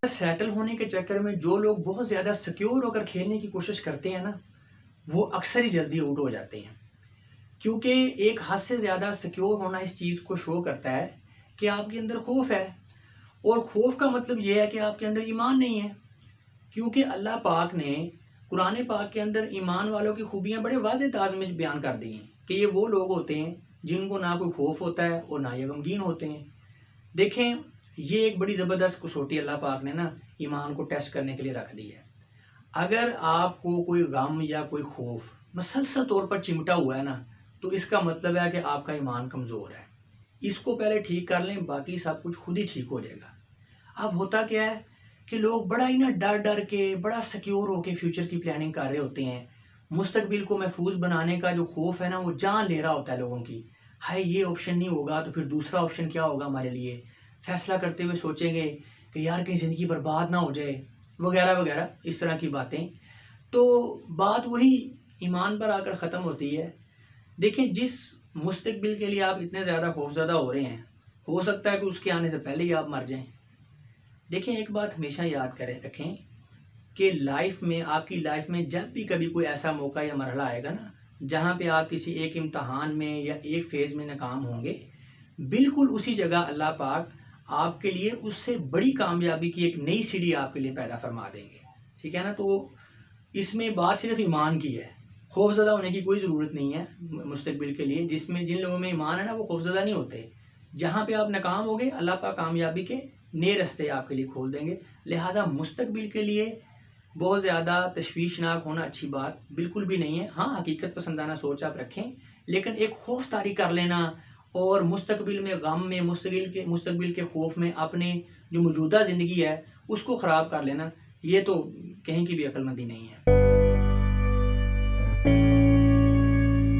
Settle ہونے کے چکر میں جو لوگ بہت زیادہ سیکیور ہو کر کھیلنے کی کوشش کرتے ہیں نا، وہ اکثر ہی جلدی آؤٹ ہو جاتے ہیں، کیونکہ ایک حد سے زیادہ سیکیور ہونا اس چیز کو شو کرتا ہے کہ آپ کے اندر خوف ہے، اور خوف کا مطلب یہ ہے کہ آپ کے اندر ایمان نہیں ہے، کیونکہ اللہ پاک نے قرآن پاک کے اندر ایمان والوں کی خوبیاں بڑے واضح انداز میں بیان کر دی ہیں کہ یہ وہ لوگ ہوتے ہیں جن کو نہ کوئی خوف ہوتا ہے اور نہ یہ غمگین ہوتے ہیں۔ دیکھیں، یہ ایک بڑی زبردست کسوٹی اللہ پاک نے نا ایمان کو ٹیسٹ کرنے کے لیے رکھ دی ہے۔ اگر آپ کو کوئی غم یا کوئی خوف مسلسل طور پر چمٹا ہوا ہے نا، تو اس کا مطلب ہے کہ آپ کا ایمان کمزور ہے۔ اس کو پہلے ٹھیک کر لیں، باقی سب کچھ خود ہی ٹھیک ہو جائے گا۔ اب ہوتا کیا ہے کہ لوگ بڑا ہی نا ڈر کے بڑا سیکیور ہو کے فیوچر کی پلاننگ کر رہے ہوتے ہیں۔ مستقبل کو محفوظ بنانے کا جو خوف ہے نا، وہ جان لے رہا ہوتا ہے لوگوں کی۔ ہائے، یہ آپشن نہیں ہوگا تو پھر دوسرا آپشن کیا ہوگا ہمارے لیے؟ فیصلہ کرتے ہوئے سوچیں گے کہ یار کہیں زندگی برباد نہ ہو جائے، وغیرہ وغیرہ، اس طرح کی باتیں۔ تو بات وہی ایمان پر آ کر ختم ہوتی ہے۔ دیکھیں، جس مستقبل کے لیے آپ اتنے زیادہ خوفزدہ ہو رہے ہیں، ہو سکتا ہے کہ اس کے آنے سے پہلے ہی آپ مر جائیں۔ دیکھیں، ایک بات ہمیشہ یاد رکھیں کہ آپ کی لائف میں جب بھی کبھی کوئی ایسا موقع یا مرحلہ آئے گا نا، جہاں پہ آپ کسی ایک امتحان میں یا ایک فیز میں ناکام ہوں گے، بالکل اسی جگہ اللہ پاک آپ کے لیے اس سے بڑی کامیابی کی ایک نئی سیڑھی آپ کے لیے پیدا فرما دیں گے۔ ٹھیک ہے نا؟ تو اس میں بات صرف ایمان کی ہے، خوفزدہ ہونے کی کوئی ضرورت نہیں ہے مستقبل کے لیے۔ جن لوگوں میں ایمان ہے نا، وہ خوفزدہ نہیں ہوتے۔ جہاں پہ آپ ناکام ہوگے، اللہ پاک کامیابی کے نئے راستے آپ کے لیے کھول دیں گے۔ لہٰذا مستقبل کے لیے بہت زیادہ تشویشناک ہونا اچھی بات بالکل بھی نہیں ہے۔ ہاں، حقیقت پسندانہ سوچ آپ رکھیں، لیکن ایک خوف طاری کر لینا اور مستقبل میں غم میں، مستقبل کے خوف میں اپنے جو موجودہ زندگی ہے اس کو خراب کر لینا، یہ تو کہیں کی بھی عقل مندی نہیں ہے۔